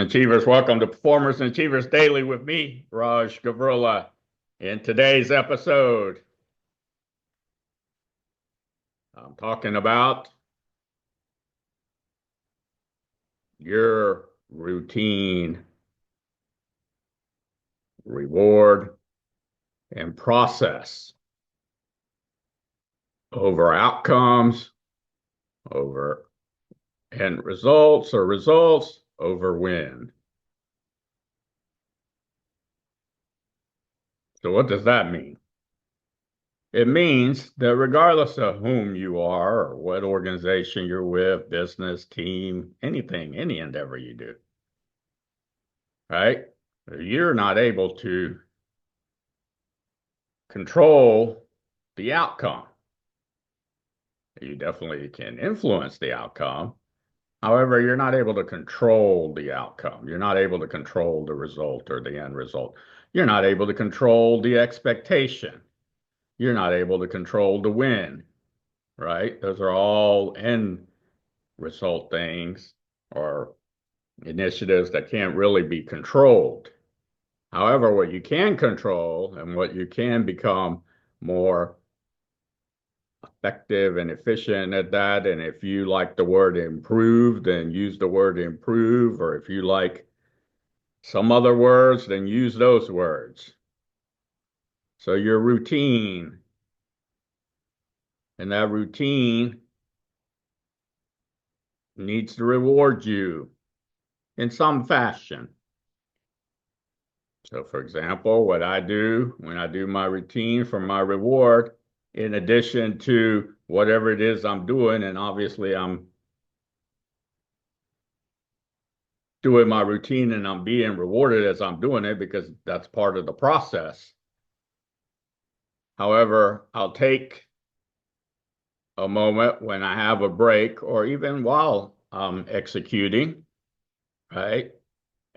and Achievers, welcome to Performers and Achievers Daily with me, Raj Gavurla. In today's episode, I'm talking about your routine, reward, and process over outcomes, over end results, or results over win. So what does that mean? It means that regardless of whom you are or what organization you're with, business, team, anything, any endeavor you do, right? You're not able to control the outcome. You definitely can influence the outcome. However, you're not able to control the outcome. You're not able to control the result or the end result. You're not able to control the expectation. You're not able to control the win, right? Those are all end result things or initiatives that can't really be controlled. However, what you can control and what you can become more effective and efficient at that, and if you like the word improve, then use the word improve, or if you like some other words, then use those words. So your routine, and that routine needs to reward you in some fashion. So, for example, what I do when I do my routine for my reward, in addition to whatever it is I'm doing, and obviously I'm doing my routine and I'm being rewarded as I'm doing it because that's part of the process. However, I'll take a moment when I have a break or even while I'm executing, right?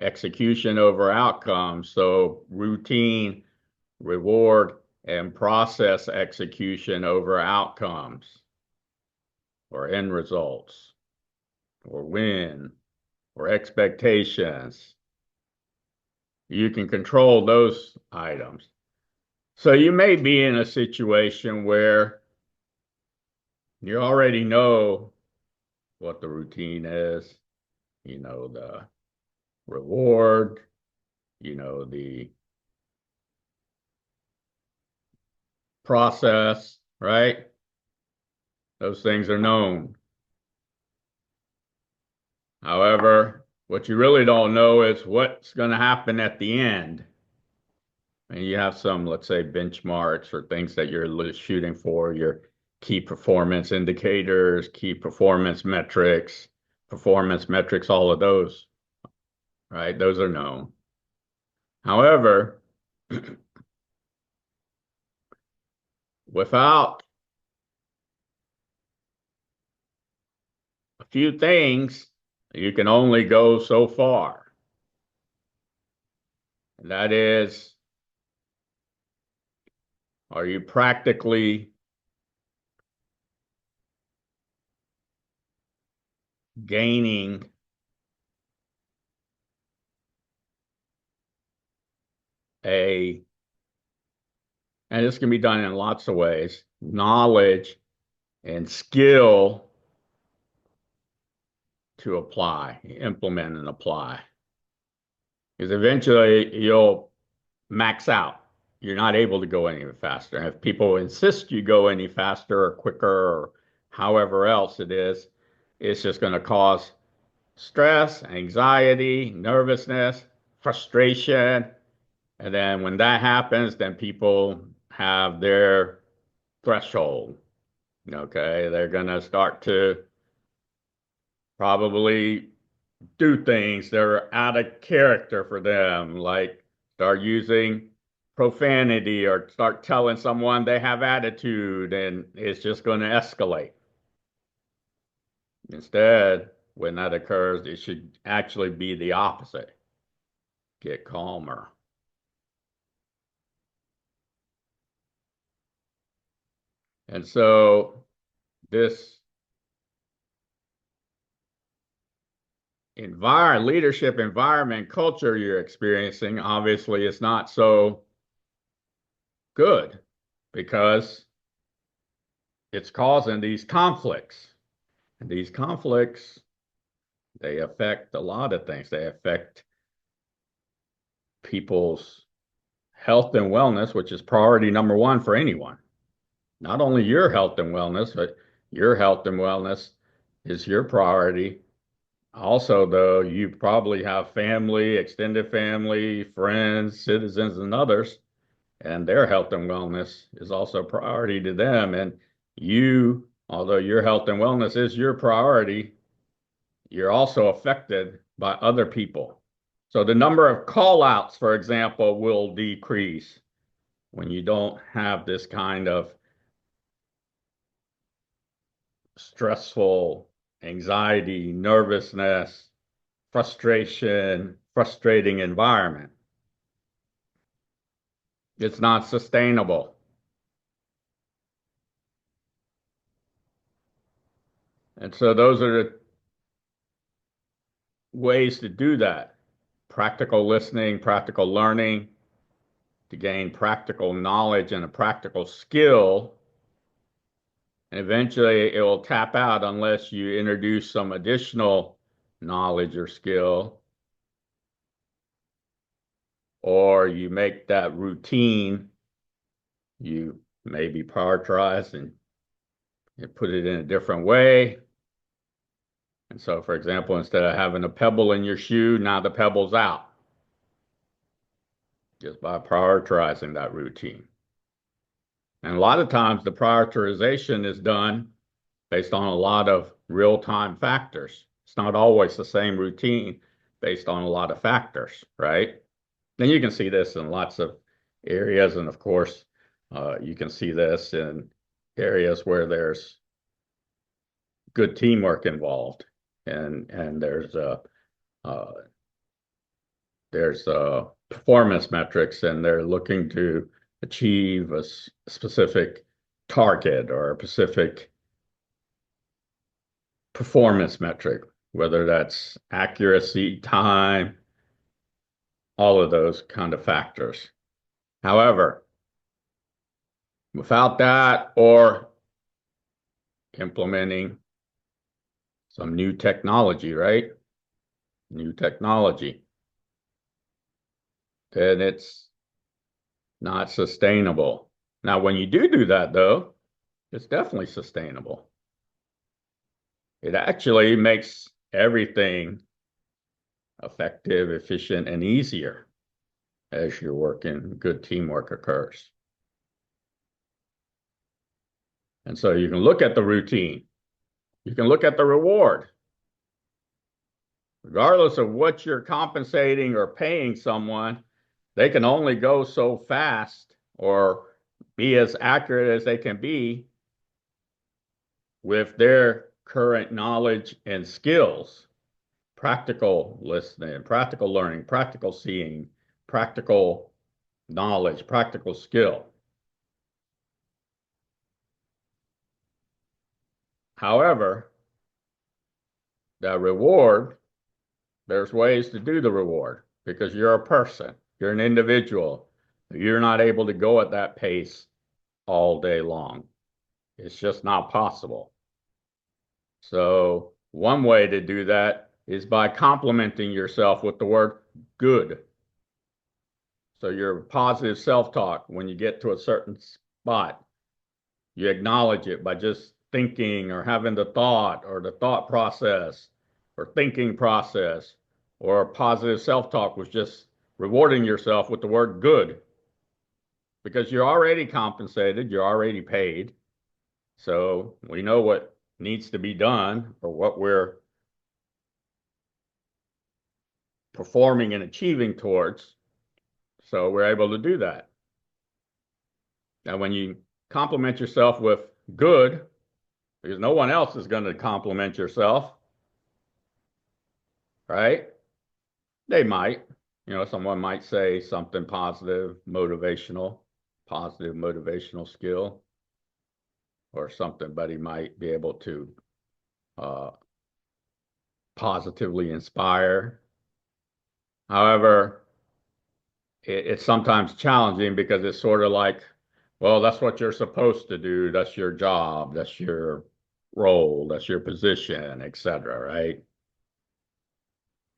Execution over outcome. So routine, reward, and process execution over outcomes or end results or win or expectations. You can control those items. So you may be in a situation where you already know what the routine is, you know, the reward, you know, the process, right? Those things are known. However, what you really don't know is what's going to happen at the end. And you have some, let's say, benchmarks or things that you're shooting for, your key performance indicators, key performance metrics, all of those, right? Those are known. However, without a few things, you can only go so far. And that is, are you practically gaining a, and this can be done in lots of ways, knowledge and skill to apply, implement and apply. Because eventually you'll max out. You're not able to go any faster. And if people insist you go any faster or quicker or however else it is, it's just going to cause stress, anxiety, nervousness, frustration. And then when that happens, then people have their threshold. Okay, they're going to start to probably do things that are out of character for them, like start using profanity or start telling someone they have attitude, and it's just going to escalate. Instead, when that occurs, it should actually be the opposite. Get calmer. And so this leadership environment culture you're experiencing, obviously it's not so good because it's causing these conflicts. And these conflicts, they affect a lot of things. They affect people's health and wellness, which is priority number one for anyone. Not only your health and wellness, but your health and wellness is your priority. Also, though, you probably have family, extended family, friends, citizens, and others, and their health and wellness is also a priority to them. And you, although your health and wellness is your priority, you're also affected by other people. So the number of call outs, for example, will decrease when you don't have this kind of stressful anxiety, nervousness, frustration, frustrating environment. It's not sustainable. And so those are the ways to do that. Practical listening, practical learning, to gain practical knowledge and a practical skill. And eventually it will tap out unless you introduce some additional knowledge or skill, or you make that routine, you maybe prioritize and put it in a different way. And so, for example, instead of having a pebble in your shoe, now the pebble's out just by prioritizing that routine. And a lot of times the prioritization is done based on a lot of real-time factors. It's not always the same routine based on a lot of factors, right? And you can see this in lots of areas. And of course, you can see this in areas where there's good teamwork involved and there's performance metrics, and they're looking to achieve a specific target or a specific performance metric, whether that's accuracy, time, all of those kind of factors. However, without that or implementing some new technology, right? New technology, then it's not sustainable. Now, when you do that, though, it's definitely sustainable. It actually makes everything effective, efficient, and easier as you're working, good teamwork occurs. And so you can look at the routine. You can look at the reward. Regardless of what you're compensating or paying someone, they can only go so fast or be as accurate as they can be with their current knowledge and skills. Practical listening, practical learning, practical seeing, practical knowledge, practical skill. However, the reward, there's ways to do the reward because you're a person, you're an individual. You're not able to go at that pace all day long. It's just not possible. So one way to do that is by complimenting yourself with the word good. So your positive self-talk, when you get to a certain spot, you acknowledge it by just thinking or having the thought or the thought process or thinking process, or positive self-talk was just rewarding yourself with the word good because you're already compensated, you're already paid. So we know what needs to be done or what we're performing and achieving towards. So we're able to do that. Now, when you compliment yourself with good, because no one else is going to compliment yourself, right? They might, someone might say something positive motivational skill or something, but he might be able to positively inspire. However, it's sometimes challenging because it's sort of like, well, that's what you're supposed to do. That's your job. That's your role. That's your position, etc. Right?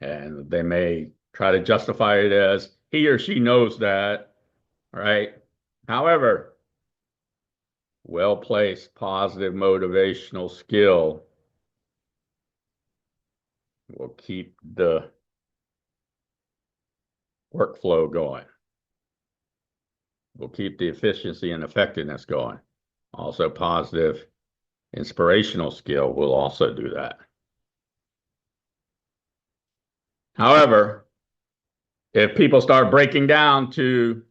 And they may try to justify it as he or she knows that, right? However, well-placed, positive, motivational skill will keep the workflow going. Will keep the efficiency and effectiveness going. Also, positive, inspirational skill will also do that. However, if people start breaking down to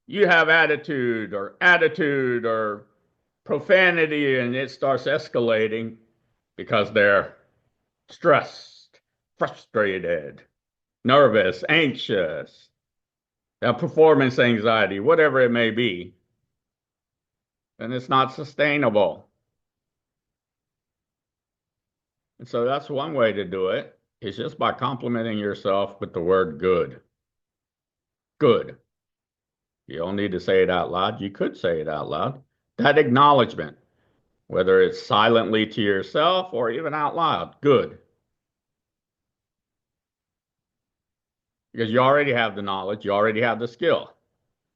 you have attitude or profanity, and it starts escalating because they're stressed, frustrated, nervous, anxious, performance anxiety, whatever it may be, then it's not sustainable. And so that's one way to do it, is just by complimenting yourself with the word good. Good. You don't need to say it out loud. You could say it out loud. That acknowledgement, whether it's silently to yourself or even out loud, good. Because you already have the knowledge, you already have the skill.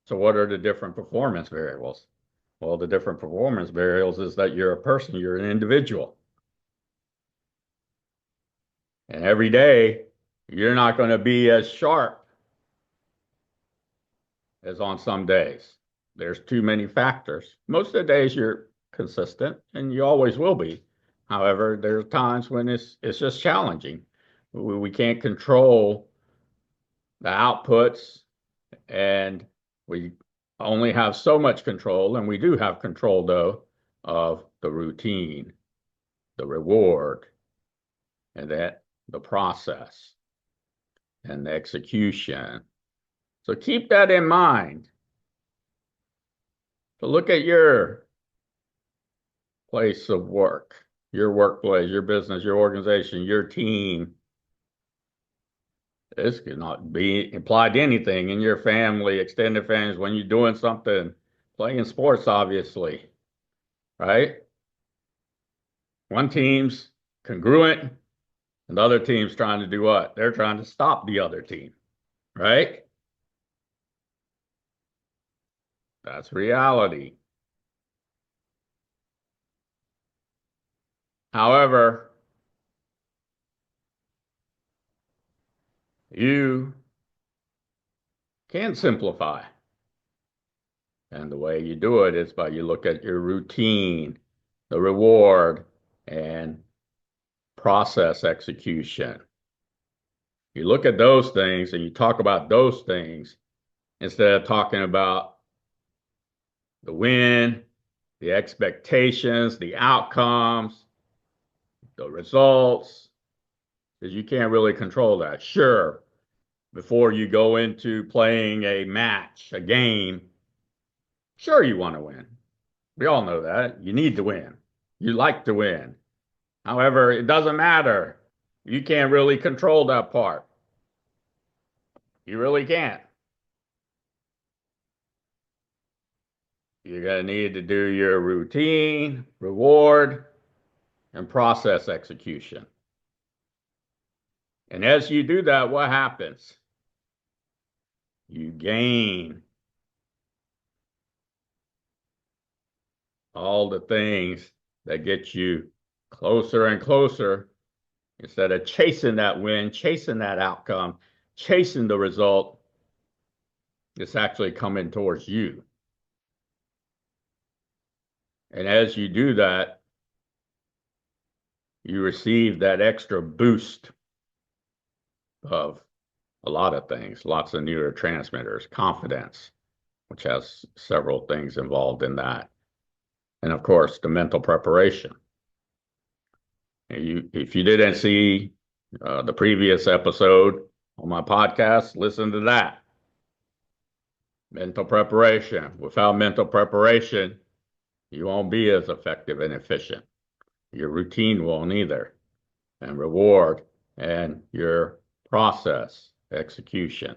So what are the different performance variables? Well, the different performance variables is that you're a person, you're an individual. And every day, you're not going to be as sharp as on some days. There's too many factors. Most of the days you're consistent and you always will be. However, there's times when it's just challenging. We can't control the outputs and we only have so much control, and we do have control though of the routine, the reward, and that the process and the execution. So keep that in mind. So look at your place of work, your workplace, your business, your organization, your team. This cannot be applied to anything in your family, extended families, when you're doing something, playing sports, obviously, right? One team's congruent, and the other team's trying to do what? They're trying to stop the other team, right? That's reality. However, you can simplify. And the way you do it is by you look at your routine, the reward, and process execution. You look at those things and you talk about those things instead of talking about the win, the expectations, the outcomes, the results, because you can't really control that. Sure, before you go into playing a match, a game, sure you want to win. We all know that. You need to win. You like to win. However, it doesn't matter. You can't really control that part. You really can't. You're going to need to do your routine, reward, and process execution. And as you do that, what happens? You gain all the things that get you closer and closer instead of chasing that win, chasing that outcome, chasing the result. It's actually coming towards you. And as you do that, you receive that extra boost of a lot of things, lots of neurotransmitters, confidence, which has several things involved in that. And of course, the mental preparation. If you didn't see the previous episode on my podcast, listen to that. Mental preparation. Without mental preparation, you won't be as effective and efficient. Your routine won't either. and reward and your process execution.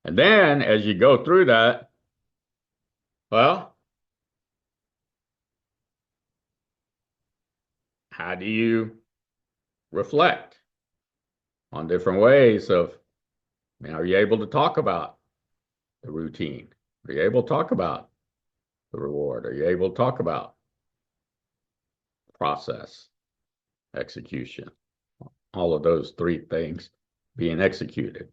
And then as you go through that, well, how do you reflect on different ways of, are you able to talk about the routine? Are you able to talk about the reward? Are you able to talk about process execution? All of those three things being executed.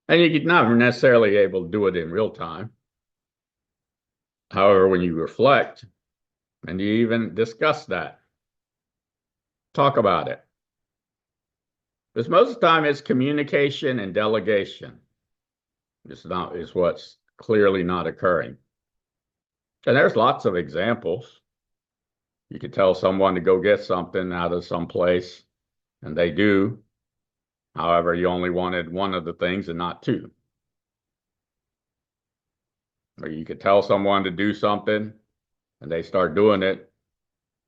And you're not necessarily able to do it in real time. However, when you reflect and you even discuss that, talk about it. Because most of the time it's communication and delegation. Is what's clearly not occurring. And there's lots of examples. You could tell someone to go get something out of some place, and they do. However, you only wanted one of the things and not two. Or you could tell someone to do something, and they start doing it,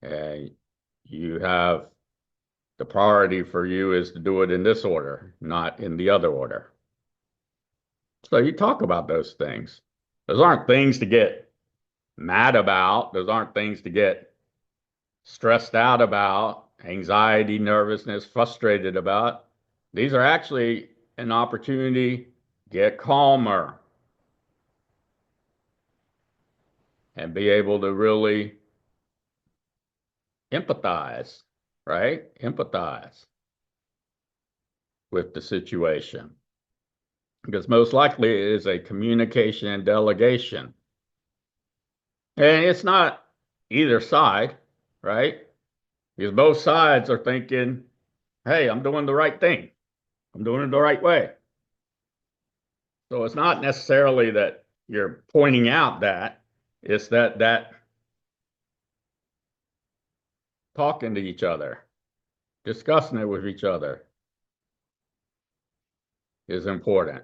and you have the priority for you is to do it in this order, not in the other order. So you talk about those things. Those aren't things to get mad about. Those aren't things to get stressed out about, anxiety, nervousness, frustrated about. These are actually an opportunity to get calmer and be able to really empathize, right? Empathize with the situation. Because most likely it is a communication and delegation. And it's not either side, right? Because both sides are thinking, hey, I'm doing the right thing. I'm doing it the right way. So it's not necessarily that you're pointing out that, it's that talking to each other, discussing it with each other is important,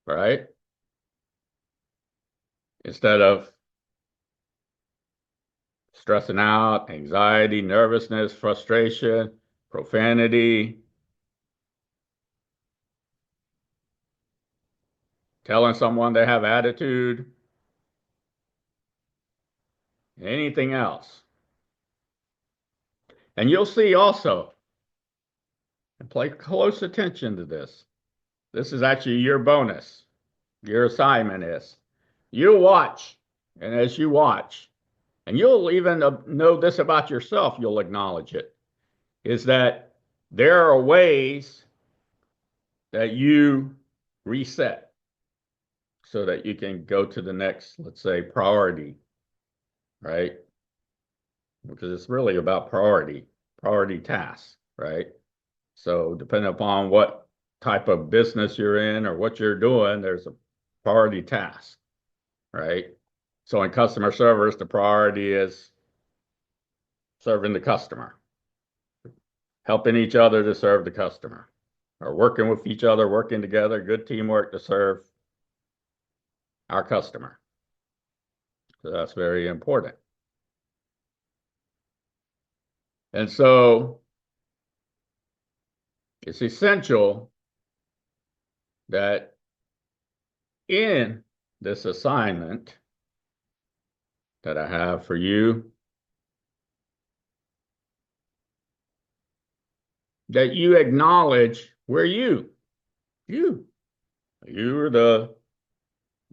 right? Instead of stressing out, anxiety, nervousness, frustration, profanity, telling someone they have attitude, anything else. And you'll see also, and pay close attention to this. This is actually your bonus. Your assignment is you watch. And as you watch, and you'll even know this about yourself, you'll acknowledge it, is that there are ways that you reset so that you can go to the next, let's say, priority, right? Because it's really about priority tasks, right? So depending upon what type of business you're in or what you're doing, there's a priority task, right? So in customer service, the priority is serving the customer, helping each other to serve the customer, or working with each other, working together, good teamwork to serve our customer. So that's very important. And so it's essential that in this assignment that I have for you, that you acknowledge where you, you're the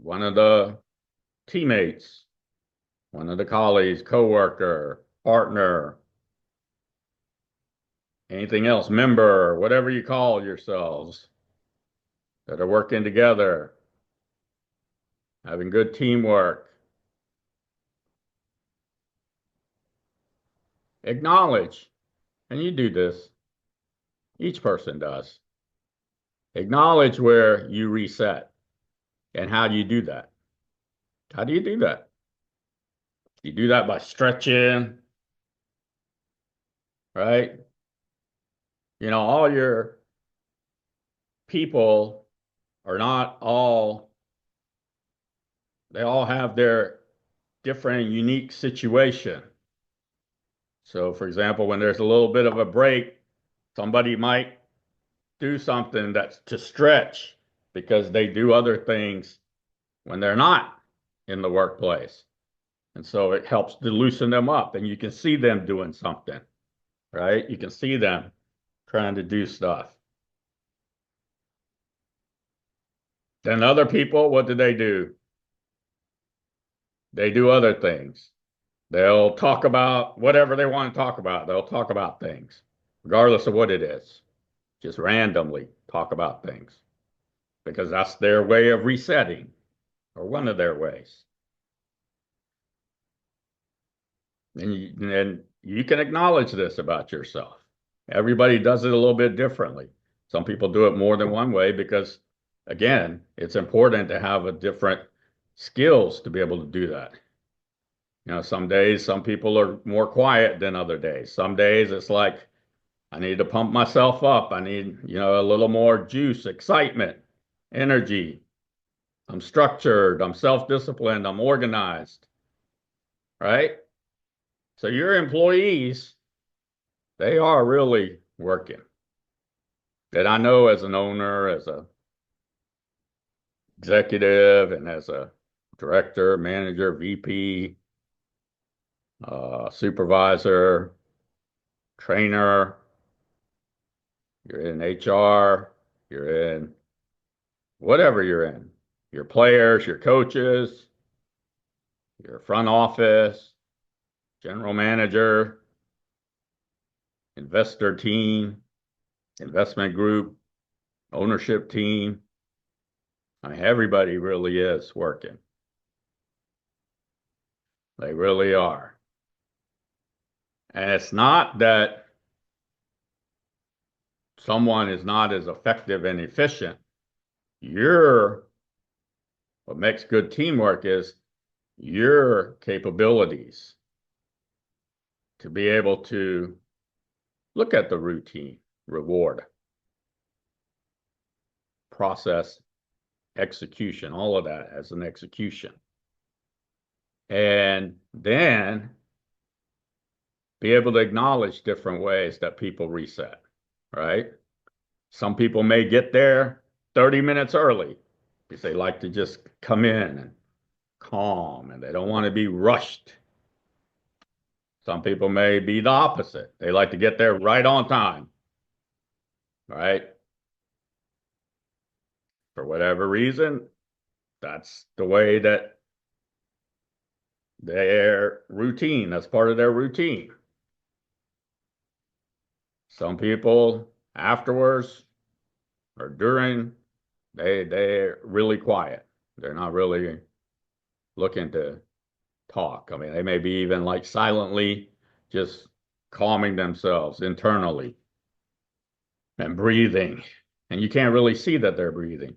one of the teammates, one of the colleagues, coworker, partner, anything else, member, whatever you call yourselves, that are working together, having good teamwork. Acknowledge, and you do this, each person does. Acknowledge where you reset. And how do you do that? How do you do that? You do that by stretching, right? All your people are not all, they all have their different unique situation. So, for example, when there's a little bit of a break, somebody might do something that's to stretch because they do other things when they're not in the workplace. And so it helps to loosen them up, and you can see them doing something, right? You can see them trying to do stuff. Then other people, what do? They do other things. They'll talk about whatever they want to talk about. They'll talk about things, regardless of what it is. Just randomly talk about things because that's their way of resetting or one of their ways. And you can acknowledge this about yourself. Everybody does it a little bit differently. Some people do it more than one way because, again, it's important to have a different skills to be able to do that. Some days, some people are more quiet than other days. Some days it's like, I need to pump myself up. I need, a little more juice, excitement, energy. I'm structured. I'm self-disciplined. I'm organized, right? So your employees, they are really working. That I know as an owner, as a executive, and as a director, manager, VP, supervisor, trainer, you're in HR, you're in whatever you're in, your players, your coaches, your front office, general manager, investor team, investment group, ownership team. I mean, everybody really is working. They really are. And it's not that someone is not as effective and efficient. What makes good teamwork is your capabilities to be able to look at the routine, reward, process, execution, all of that as an execution. And then be able to acknowledge different ways that people reset, right? Some people may get there 30 minutes early because they like to just come in and calm and they don't want to be rushed. Some people may be the opposite. They like to get there right on time, right? For whatever reason, that's the way that their routine, that's part of their routine. Some people afterwards or during, they're really quiet. They're not really looking to talk. I mean, they may be even like silently just calming themselves internally and breathing. And you can't really see that they're breathing.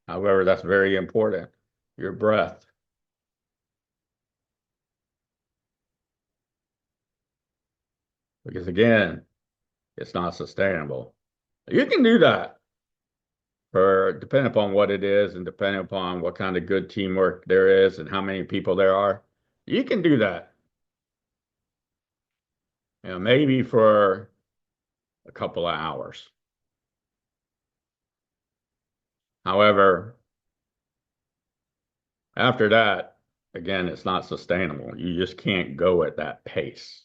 However, that's very important. Your breath. Because again, it's not sustainable. You can do that for depending upon what it is and depending upon what kind of good teamwork there is and how many people there are. You can do that. Maybe for a couple of hours. However, after that, again, it's not sustainable. You just can't go at that pace.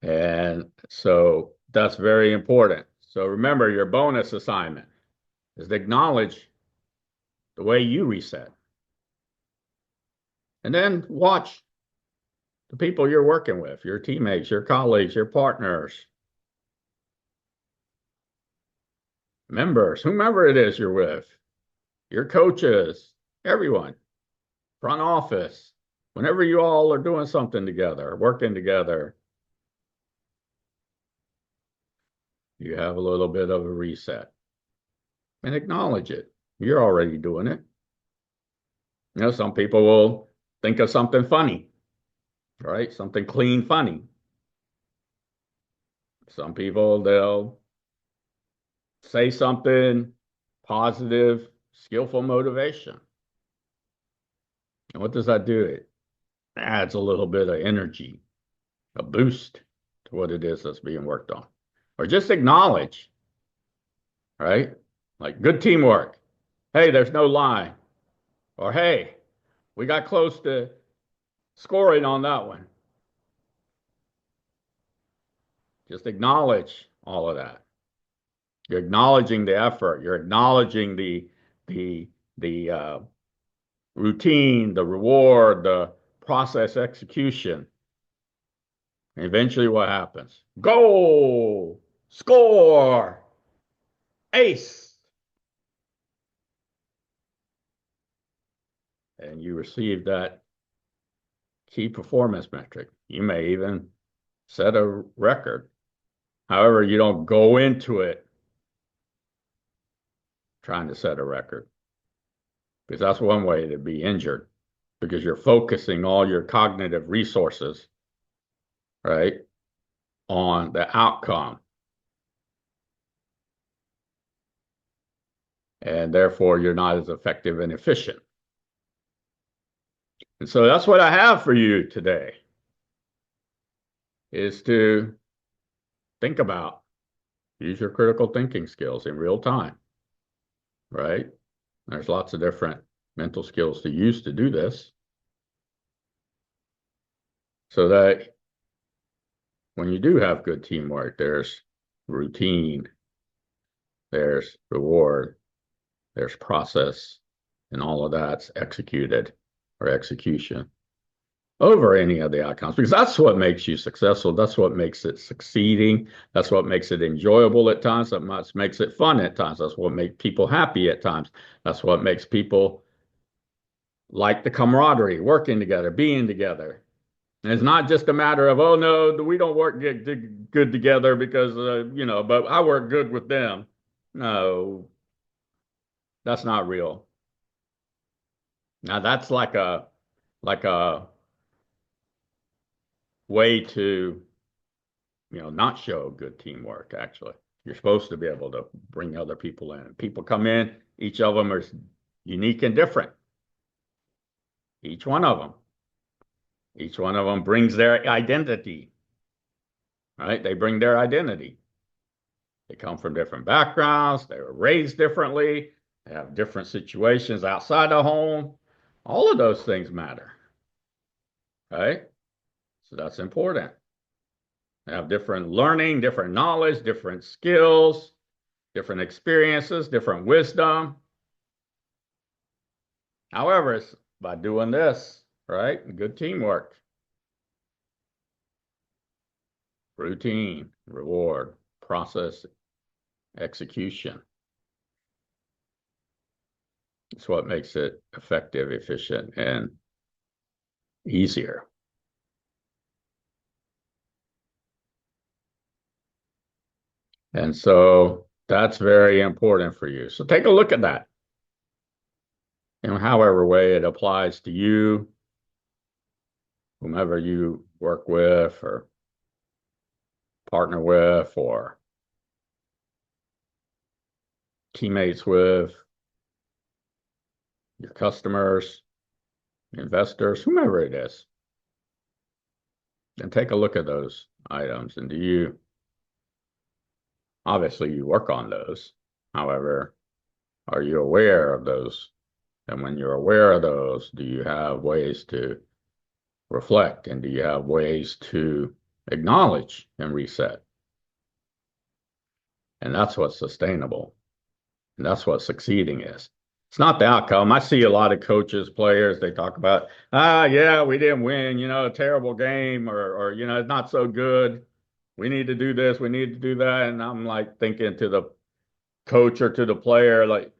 And so that's very important. So remember, your bonus assignment is to acknowledge the way you reset. And then watch the people you're working with, your teammates, your colleagues, your partners, members, whomever it is you're with, your coaches, everyone, front office, whenever you all are doing something together, working together, you have a little bit of a reset and acknowledge it. You're already doing it. Some people will think of something funny, right? Something clean, funny. Some people, they'll say something positive, skillful motivation. And what does that do? adds a little bit of energy, a boost to what it is that's being worked on. Or just acknowledge, right? Like good teamwork. Hey, there's no line. Or hey, we got close to scoring on that one. Just acknowledge all of that. You're acknowledging the effort. You're acknowledging the the routine, the reward, the process execution. And eventually, what happens? Goal, score, ace, and you receive that key performance metric. You may even set a record. However, you don't go into it trying to set a record because that's one way to be injured because you're focusing all your cognitive resources, right, on the outcome. And therefore, you're not as effective and efficient. And so that's what I have for you today is to think about, use your critical thinking skills in real time, right? There's lots of different mental skills to use to do this so that when you do have good teamwork, there's routine, there's reward, there's process, and all of that's executed or execution over any of the outcomes because that's what makes you successful. That's what makes it succeeding. That's what makes it enjoyable at times. That makes it fun at times. That's what makes people happy at times. That's what makes people like the camaraderie, working together, being together. And it's not just a matter of, oh no, we don't work good together because but I work good with them. No, that's not real. Now that's like a way to not show good teamwork, actually. You're supposed to be able to bring other people in. People come in, each of them is unique and different. Each one of them. Each one of them brings their identity, right? They bring their identity. They come from different backgrounds. They were raised differently. They have different situations outside the home. All of those things matter, right? So that's important. They have different learning, different knowledge, different skills, different experiences, different wisdom. However, it's by doing this, right? Good teamwork, routine, reward, process, execution. It's what makes it effective, efficient, and easier. And so that's very important for you. So take a look at that in however way it applies to you, whomever you work with or partner with or teammates with, your customers, investors, whomever it is. And take a look at those items. And obviously you work on those. However, are you aware of those? And when you're aware of those, do you have ways to reflect? And do you have ways to acknowledge and reset? And that's what's sustainable. And that's what succeeding is. It's not the outcome. I see a lot of coaches, players, they talk about, yeah, we didn't win, a terrible game, or it's not so good. We need to do this, we need to do that. And I'm like thinking to the coach or to the player, like,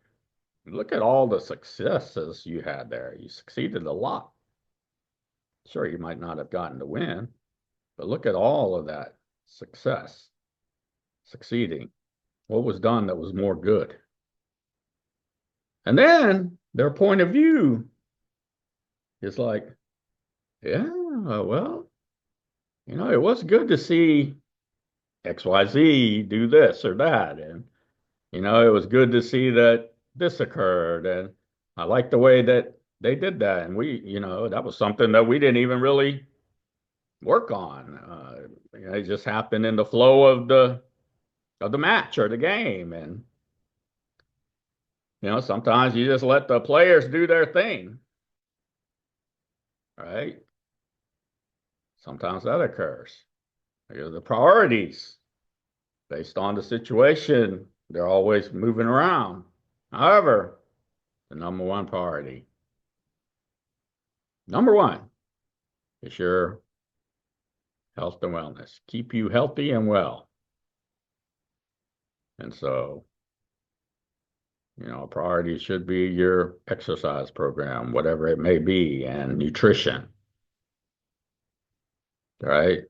look at all the successes you had there. You succeeded a lot. Sure, you might not have gotten to win, but look at all of that success, succeeding. What was done that was more good? And then their point of view is like, yeah, well, it was good to see XYZ do this or that. And, it was good to see that this occurred. And I like the way that they did that, and that was something that we didn't even really work on. It just happened in the flow of the match or the game, and sometimes you just let the players do their thing, right? Sometimes that occurs. The priorities based on the situation, they're always moving around. However, the number one priority, number one, is your health and wellness. Keep you healthy and well. And so, a priority should be your exercise program, whatever it may be, and nutrition, right?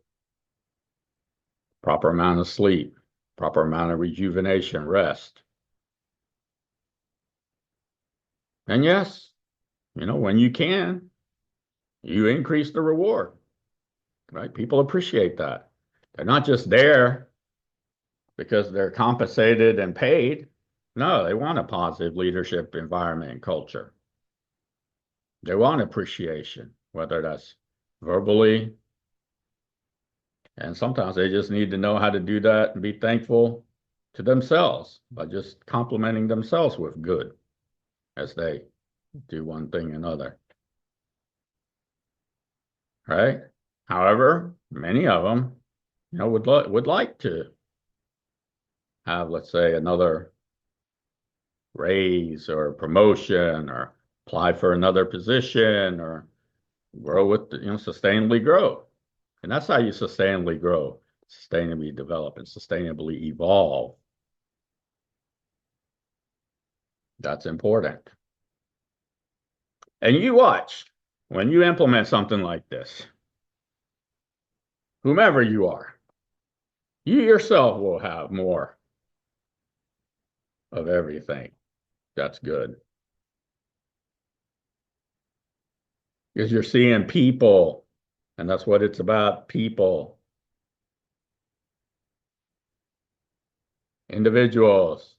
Proper amount of sleep, proper amount of rejuvenation, rest. And yes, when you can, you increase the reward, right? People appreciate that. They're not just there because they're compensated and paid. No, they want a positive leadership environment and culture. They want appreciation, whether that's verbally, and sometimes they just need to know how to do that and be thankful to themselves by just complimenting themselves with good as they do one thing and another, right? However, many of them, would like to have, let's say, another raise or promotion or apply for another position or grow sustainably grow. And that's how you sustainably grow, sustainably develop, and sustainably evolve. That's important. And you watch when you implement something like this, whomever you are, you yourself will have more of everything. That's good. Because you're seeing people, and that's what it's about, people, individuals,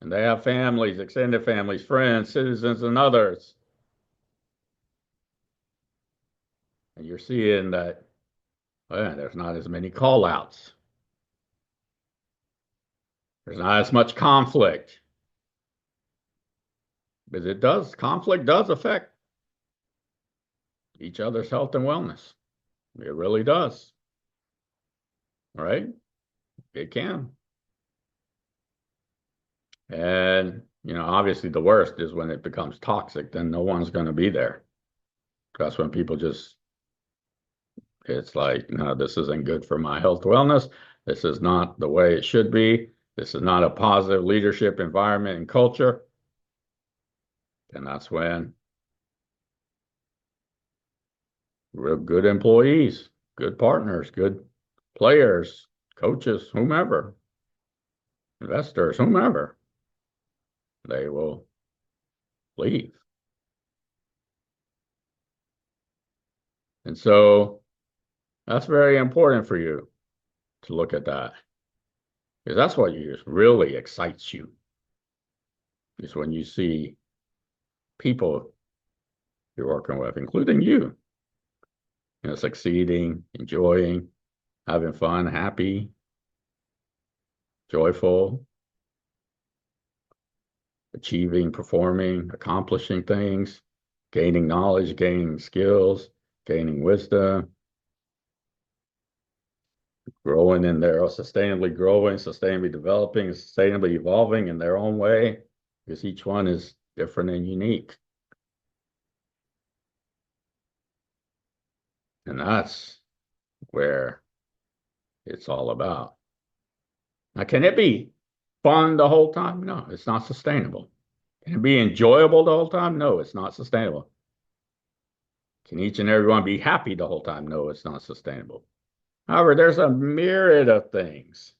and they have families, extended families, friends, citizens, and others. And you're seeing that, well, there's not as many call outs. There's not as much conflict. Because conflict does affect each other's health and wellness. It really does. Right? It can. And, obviously the worst is when it becomes toxic, then no one's going to be there. That's when people it's like, no, this isn't good for my health wellness. This is not the way it should be. This is not a positive leadership environment and culture. And that's when real good employees, good partners, good players, coaches, whomever, investors, whomever, they will leave. And so that's very important for you to look at that because that's what really excites you is when you see people you're working with, including succeeding, enjoying, having fun, happy, joyful, achieving, performing, accomplishing things, gaining knowledge, gaining skills, gaining wisdom, growing in their sustainably growing, sustainably developing, sustainably evolving in their own way, because each one is different and unique. And that's where it's all about. Now, can it be fun the whole time? No, it's not sustainable. Can it be enjoyable the whole time? No, it's not sustainable. Can each and everyone be happy the whole time? No, it's not sustainable. However, there's a myriad of things,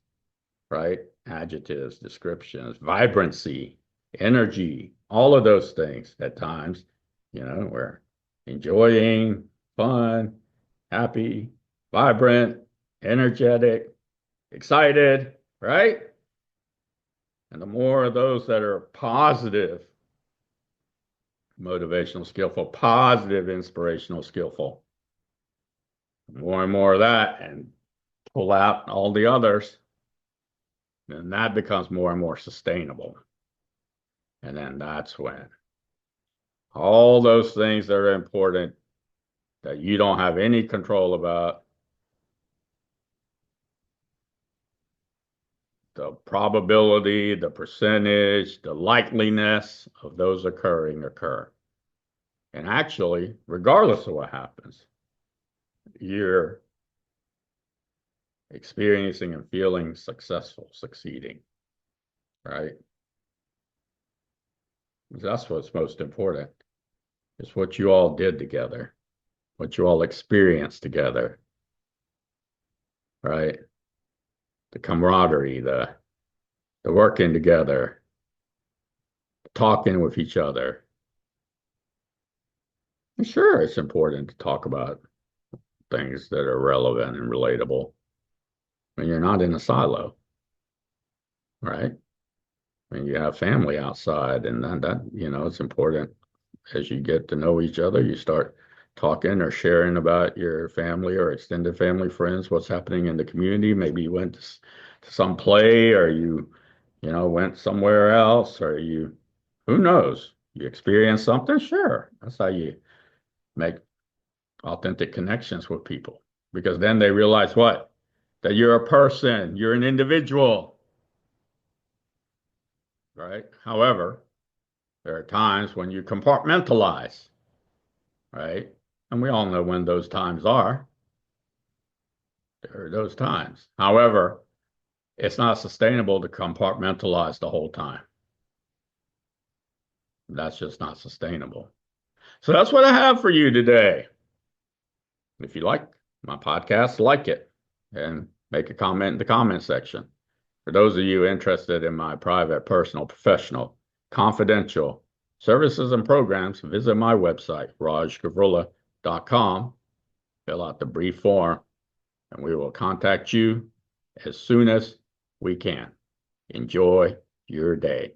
right? Adjectives, descriptions, vibrancy, energy, all of those things at times, we're enjoying, fun, happy, vibrant, energetic, excited, right? And the more of those that are positive, motivational, skillful, positive, inspirational, skillful. More and more of that, and pull out all the others, and that becomes more and more sustainable. And then that's when all those things that are important that you don't have any control about, the probability, the percentage, the likeliness of those occurring occur. And actually, regardless of what happens, you're experiencing and feeling successful, succeeding, right? That's what's most important. It's what you all did together, what you all experienced together, right? The camaraderie, the working together, talking with each other. And sure, it's important to talk about things that are relevant and relatable when you're not in a silo, right? When you have family outside, and that it's important as you get to know each other, you start talking or sharing about your family or extended family friends, what's happening in the community. Maybe you went to some play, or you went somewhere else, or who knows, you experienced something. Sure. That's how you make authentic connections with people, because then they realize what? That you're a person, you're an individual, right? However, there are times when you compartmentalize, right? And we all know when those times are. There are those times. However, it's not sustainable to compartmentalize the whole time. That's just not sustainable. So that's what I have for you today. If you like my podcast, like it and make a comment in the comment section. For those of you interested in my private, personal, professional, confidential services and programs, visit my website, rajgavurla.com. Fill out the brief form, and we will contact you as soon as we can. Enjoy your day.